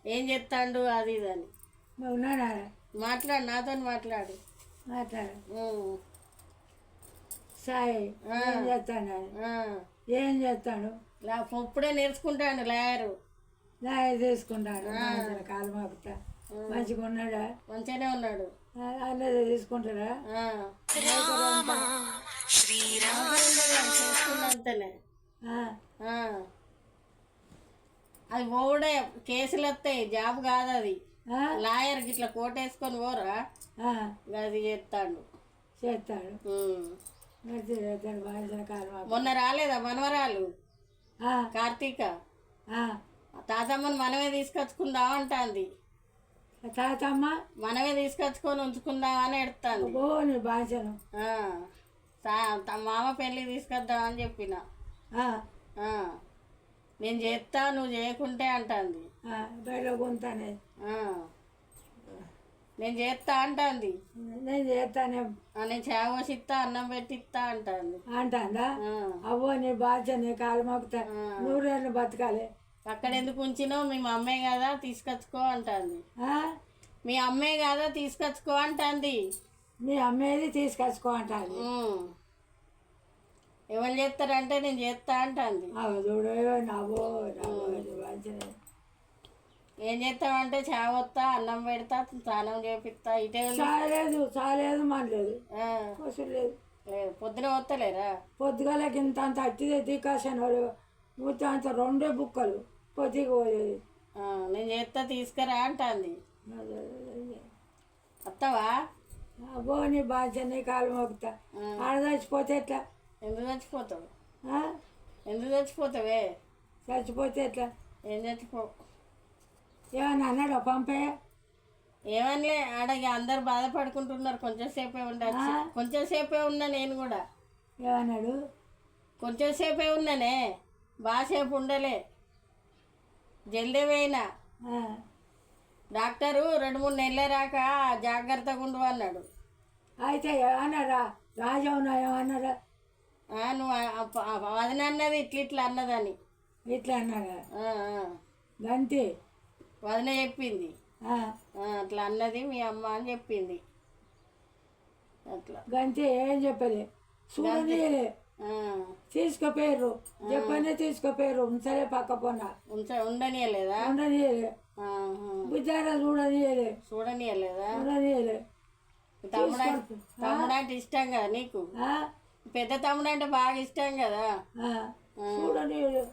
ఏం చెప్తాండు అది ఇది అని. ఉన్నాడా? మాట్లాడు, నాతో మాట్లాడు. మాట్లాడు. ఉమ్. సాయి ఏం చేస్తాడు? ఏం చేస్తాడు? ఇప్పుడే నేర్చుకుంటాడు లాయరు. లాయర్ తీసుకుంటాడు. మంచిగా కాలు మాపుతా మంచిగా ఉన్నాడా? మంచిగానే ఉన్నాడు. అన్నది తీసుకుంటాడా? చేసుకున్నంతనే అది పోవుడే. కేసులు వస్తాయి, జాబ్ కాదు అది. లాయర్కి ఇట్లా కోట్ వేసుకొని పోరా, అది చేస్తాడు. చేస్తాడు. మంచిగా కాలు మాపు. మొన్న రాలేదా మనవరాలు కార్తీక? తాతమ్మని మనమే తీసుకొచ్చుకుందాం అంటాంది. తాతమ్మ మనమే తీసుకొచ్చుకొని ఉంచుకుందాం అని ఎడుతాంది. నీ భాషను మామ పెళ్ళి తీసుకొద్దామని చెప్పిన. నేను చేస్తా, నువ్వు చేయకుంటే అంటాంది. బయట కొంతానే నేను చేస్తా అంటాంది. నేను చేస్తానే, నేను చేవసిస్తా, అన్నం పెట్టిస్తా అంటాంది. అంటాందా? అవ్వో నీ భాష, నీ కాలు మాకుతా, నూరేళ్ళు బతకాలి. అక్కడ ఎందుకు ఉంచినావు? మీ అమ్మే కదా తీసుకొచ్చుకో అంటాంది. మీ అమ్మే కదా తీసుకొచ్చుకో అంటాంది. మీ అమ్మేది తీసుకొచ్చుకో అంటాంది. ఎవరు చేస్తారంటే నేను చేస్తా అంటాంది. చూడు నవ్వో ఏం చేస్తామంటే చావొత్తా, అన్నం పెడతా, స్నానం చేపిస్తా. ఇటే చాలేదు మనలేదు లేదు. పొద్దున వస్తలేరా? పొద్దుగాలకి ఇంత అంత అట్టిదే దికాషన్ మొత్తం అంత 2 బుక్కలు పొద్దుకు పోయేది. నేను చేస్తా తీసుకురా అంటాంది. వస్తావా? అబ్బో నీ బాధ్య, నీ కాలు మోపుతా. ఆడ చచ్చిపోతే ఎట్లా? ఎందుకు చచ్చిపోతావు? ఎందుకు చచ్చిపోతావే? చచ్చిపోతే ఎట్లా? ఏం చచ్చిపో. ఏమన్నా అన్నాడు? పంపే ఏమనిలే. ఆడ అందరు బాధపడుకుంటున్నారు. కొంచెం సేపే ఉండొచ్చు. కొంచెం సేపే ఉన్నా నేను కూడా. ఏమన్నాడు? కొంచెం సేపే ఉన్నానే, బాసేపు ఉండలే. జల్దీ పోయినా. డాక్టరు 2-3 నెలలే రాక జాగ్రత్తగా ఉండు అన్నాడు. అయితే ఏమన్నారా? రాజవునా ఏమన్నారా? నువ్వు వదిన అన్నది ఇట్లా అన్నదని. ఇట్లా అన్నారా? గంతే వదిన చెప్పింది. అట్లా అన్నది మీ అమ్మ అని చెప్పింది. అట్లా గంతే. ఏం చెప్పలే, చూడనీయలే. తీసుకుపోయారు, చెప్పనే తీసుకుపోయారు. ఉంచలే, పక్క పొన్న ఉండనియలేదా? ఉండనీయలే. బుద్ధారా చూడనీయలే. చూడనియలేదా? తమ్ముడు అంటే ఇష్టం కదా నీకు? పెద్ద తమ్ముడు అంటే బాగా ఇష్టం కదా? చూడనీయలే.